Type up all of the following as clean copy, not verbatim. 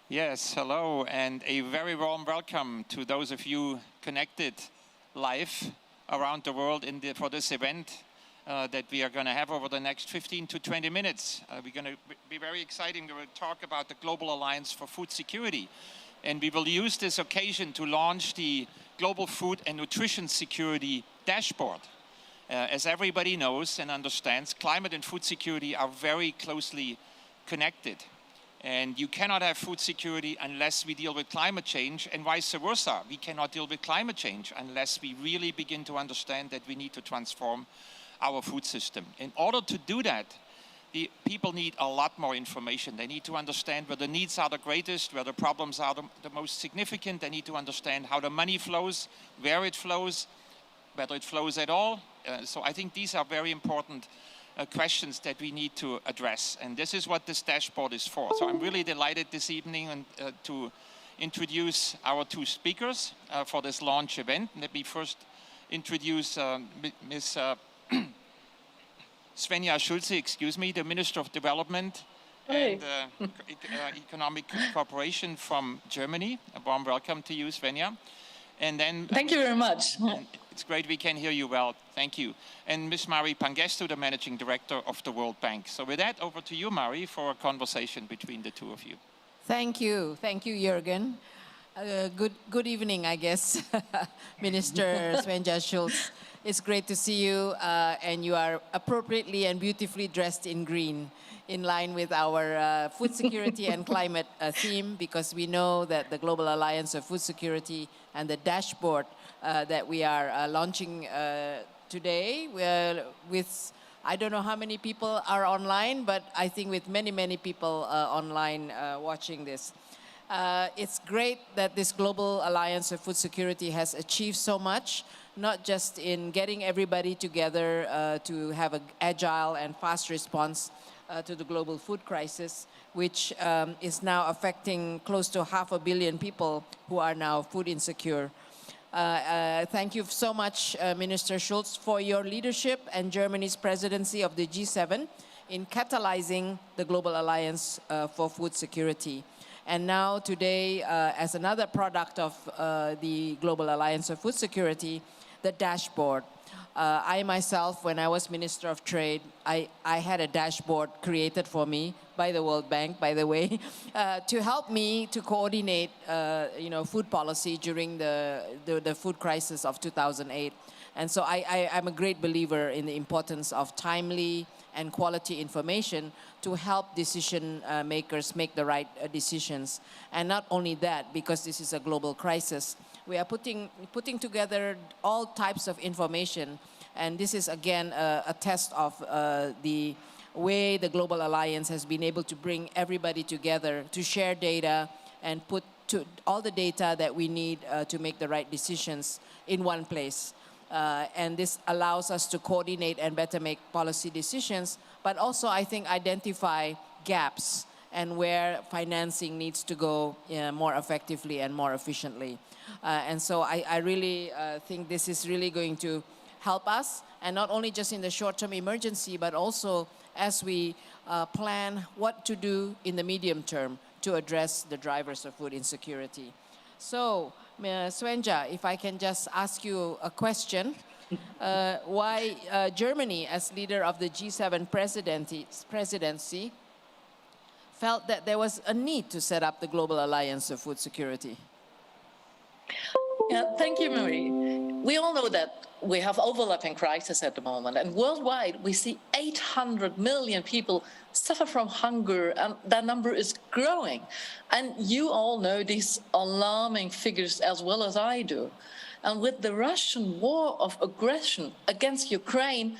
Yes, hello, and a very warm welcome to those of you connected live around the world for this event that we are going to have over the next 15 to 20 minutes. We're going to be very exciting. We're going to talk about the Global Alliance for Food Security, and we will use this occasion to launch the Global Food and Nutrition Security Dashboard. As everybody knows and understands, climate and food security are very closely connected. And you cannot have food security unless we deal with climate change, and vice versa. We cannot deal with climate change unless we really begin to understand that we need to transform our food system. In order to do that, the people need a lot more information. They need to understand where the needs are the greatest, where the problems are the most significant. They need to understand how the money flows, where it flows, whether it flows at all. So I think these are very important questions that we need to address, and this is what this dashboard is for. So I'm really delighted this evening to introduce our two speakers for this launch event. Let me first introduce Ms. Svenja Schulze, the Minister of Development and Economic Cooperation from Germany. A warm welcome to you, Svenja. And then thank you very much. It's great we can hear you well. Thank you. And Ms. Pangestu, the Managing Director of the World Bank. So with that, over to you, Mari, for a conversation between the two of you. Thank you. Thank you, Juergen. Good evening, I guess, Minister Svenja Schulze. It's great to see you, and you are appropriately and beautifully dressed in green, in line with our food security and climate theme, because we know that the Global Alliance of Food Security and the dashboard that we are launching today with, I don't know how many people are online, but I think with many, many people online watching this. It's great that this Global Alliance of Food Security has achieved so much, not just in getting everybody together to have an agile and fast response to the global food crisis, which is now affecting close to 500 million people who are now food insecure. Thank you so much, Minister Schulze, for your leadership and Germany's presidency of the G7 in catalyzing the Global Alliance for Food Security. And now today, as another product of the Global Alliance of Food Security, the dashboard. I myself, when I was Minister of Trade, I had a dashboard created for me by the World Bank, by the way, to help me to coordinate, food policy during the food crisis of 2008. And so I'm a great believer in the importance of timely and quality information to help decision makers make the right decisions. And not only that, because this is a global crisis, we are putting together all types of information. And this is, again, a test of the way the Global Alliance has been able to bring everybody together to share data and put all the data that we need to make the right decisions in one place. And this allows us to coordinate and better make policy decisions, but also, I think, identify gaps and where financing needs to go more effectively and more efficiently. And so I really think this is really going to help us, and not only just in the short-term emergency, but also as we plan what to do in the medium term to address the drivers of food insecurity. So, Svenja, if I can just ask you a question. Why Germany, as leader of the G7 presidency, felt that there was a need to set up the Global Alliance of Food Security? Yeah, thank you, Marie. We all know that we have overlapping crises at the moment, and worldwide we see 800 million people suffer from hunger, and that number is growing. And you all know these alarming figures as well as I do. And with the Russian war of aggression against Ukraine,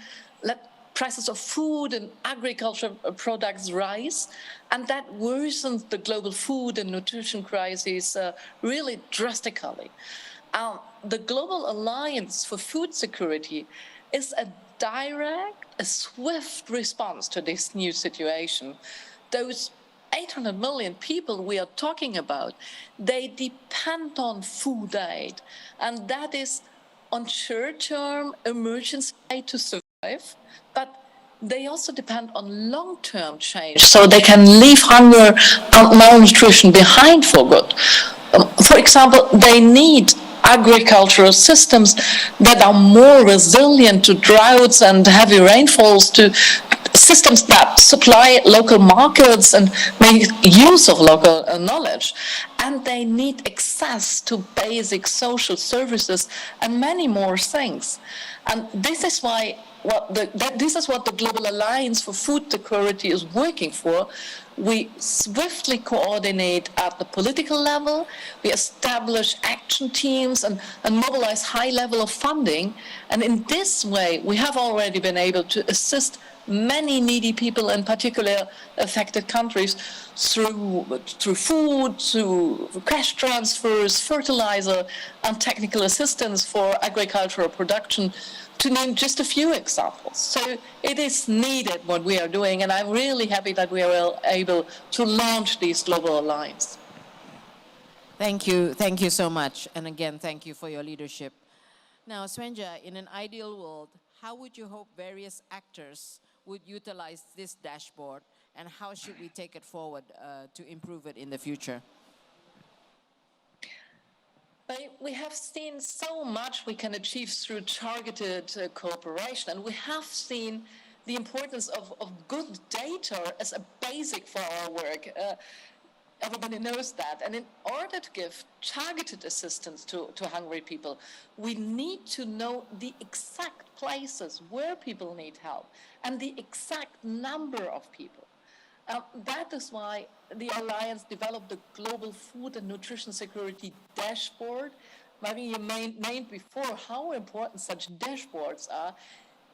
prices of food and agricultural products rise, and that worsens the global food and nutrition crisis really drastically. The Global Alliance for Food Security is a direct, a swift response to this new situation. Those 800 million people we are talking about, they depend on food aid, and that is on short-term emergency aid to survive, but they also depend on long-term change, so they can leave hunger and malnutrition behind for good. For example, they need agricultural systems that are more resilient to droughts and heavy rainfalls, to systems that supply local markets and make use of local knowledge. And they need access to basic social services and many more things. And this is why this is what the Global Alliance for Food Security is working for. We swiftly coordinate at the political level, we establish action teams and mobilize high level of funding. And in this way, we have already been able to assist many needy people, in particular affected countries, through food, through cash transfers, fertilizer, and technical assistance for agricultural production, to name just a few examples. So it is needed what we are doing, and I'm really happy that we are able to launch these global alliances. Thank you so much. And again, thank you for your leadership. Now, Svenja, in an ideal world, how would you hope various actors would utilize this dashboard, and how should we take it forward to improve it in the future? We have seen so much we can achieve through targeted cooperation, and we have seen the importance of good data as a basic for our work. Everybody knows that. And in order to give targeted assistance to hungry people, we need to know the exact places where people need help and the exact number of people. That is why the Alliance developed the Global Food and Nutrition Security Dashboard. Maybe you named before how important such dashboards are.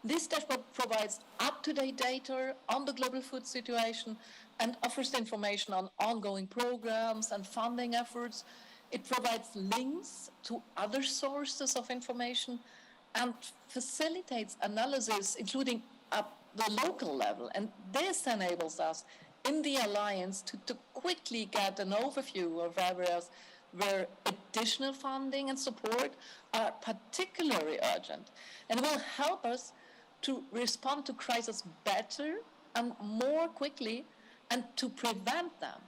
This dashboard provides up-to-date data on the global food situation and offers information on ongoing programs and funding efforts. It provides links to other sources of information and facilitates analysis, including at the local level. And this enables us in the Alliance to quickly get an overview of areas where additional funding and support are particularly urgent, and will help us to respond to crises better and more quickly and to prevent them.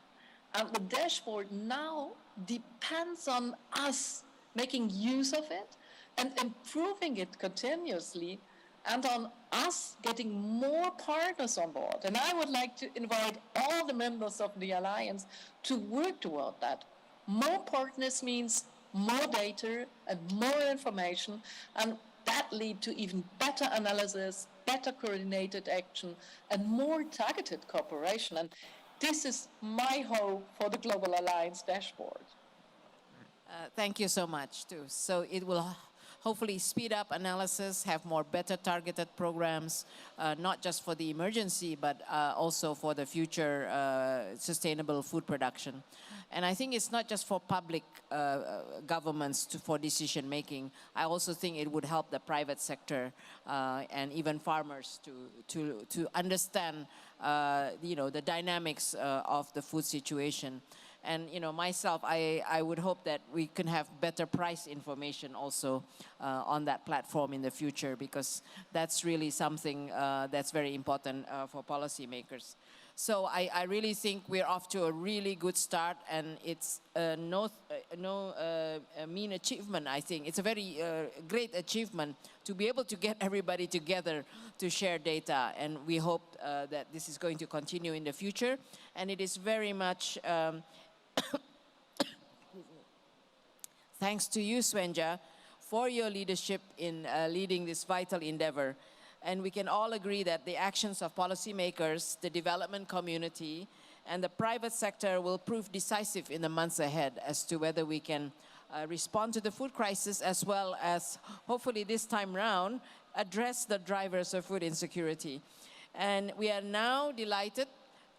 And the dashboard now depends on us making use of it and improving it continuously, and on us getting more partners on board. And I would like to invite all the members of the Alliance to work toward that. More partners means more data and more information, and that lead to even better analysis, better coordinated action, and more targeted cooperation. And this is my hope for the Global Alliance dashboard. Thank you so much, too. So it will hopefully speed up analysis, have more better targeted programs, not just for the emergency, but also for the future sustainable food production. And I think it's not just for public governments for decision making. I also think it would help the private sector and even farmers to understand the dynamics of the food situation. And myself, I would hope that we can have better price information also on that platform in the future, because that's really something that's very important for policymakers. So I really think we're off to a really good start, and it's no mean achievement. I think it's a very great achievement to be able to get everybody together to share data, and we hope that this is going to continue in the future. And it is very much thanks to you, Svenja, for your leadership in leading this vital endeavor. And we can all agree that the actions of policymakers, the development community, and the private sector will prove decisive in the months ahead as to whether we can respond to the food crisis, as well as, hopefully this time round, address the drivers of food insecurity. And we are now delighted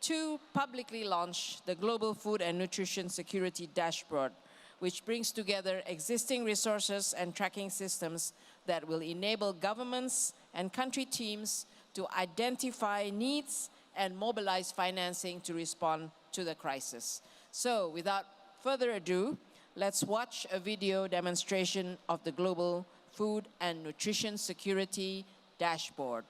to publicly launch the Global Food and Nutrition Security Dashboard, which brings together existing resources and tracking systems that will enable governments and country teams to identify needs and mobilize financing to respond to the crisis. So without further ado, let's watch a video demonstration of the Global Food and Nutrition Security Dashboard.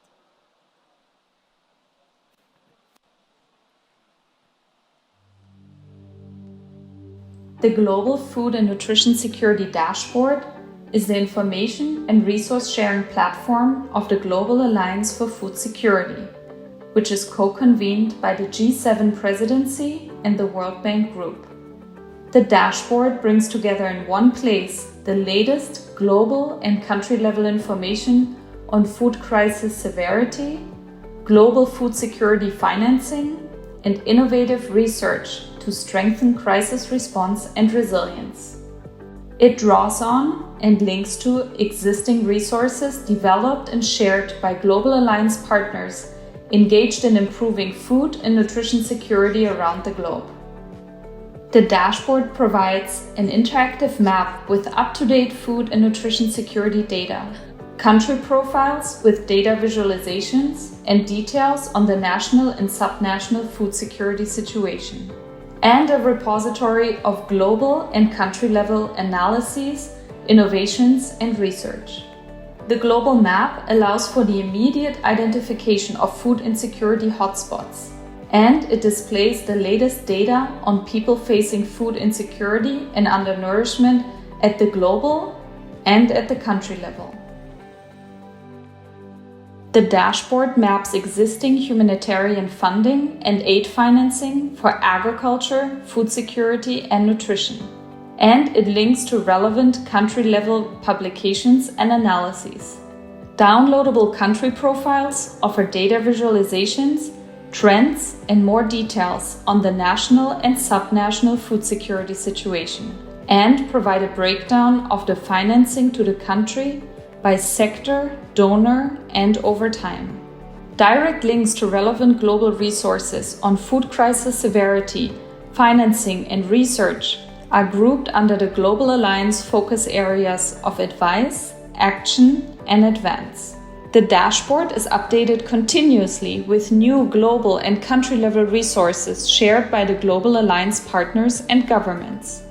The Global Food and Nutrition Security Dashboard is the information and resource sharing platform of the Global Alliance for Food Security, which is co-convened by the G7 presidency and the World Bank Group. The dashboard brings together in one place the latest global and country-level information on food crisis severity, global food security financing, and innovative research to strengthen crisis response and resilience. It draws on and links to existing resources developed and shared by Global Alliance partners engaged in improving food and nutrition security around the globe. The dashboard provides an interactive map with up-to-date food and nutrition security data, country profiles with data visualizations, and details on the national and subnational food security situation, and a repository of global and country-level analyses, innovations, and research. The global map allows for the immediate identification of food insecurity hotspots, and it displays the latest data on people facing food insecurity and undernourishment at the global and at the country level. The dashboard maps existing humanitarian funding and aid financing for agriculture, food security, and nutrition, and it links to relevant country-level publications and analyses. Downloadable country profiles offer data visualizations, trends, and more details on the national and subnational food security situation, and provide a breakdown of the financing to the country by sector, donor, and over time. Direct links to relevant global resources on food crisis severity, financing, and research are grouped under the Global Alliance focus areas of advice, action, and advance. The dashboard is updated continuously with new global and country-level resources shared by the Global Alliance partners and governments.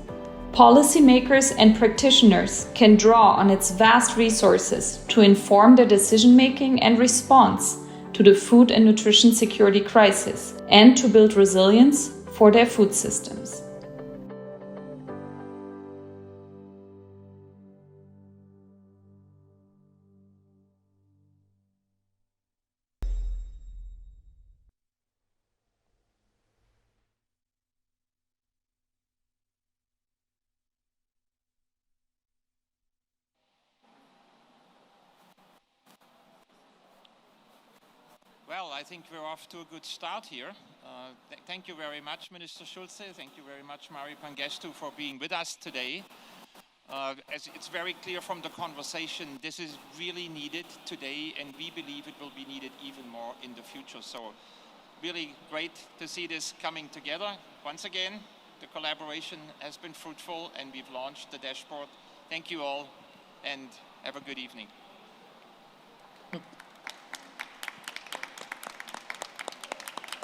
Policymakers and practitioners can draw on its vast resources to inform their decision-making and response to the food and nutrition security crisis and to build resilience for their food systems. Well, I think we're off to a good start here. Thank you very much, Minister Schulze. Thank you very much, Mari Pangestu, for being with us today. As it's very clear from the conversation, this is really needed today, and we believe it will be needed even more in the future. So really great to see this coming together. Once again, the collaboration has been fruitful, and we've launched the dashboard. Thank you all, and have a good evening.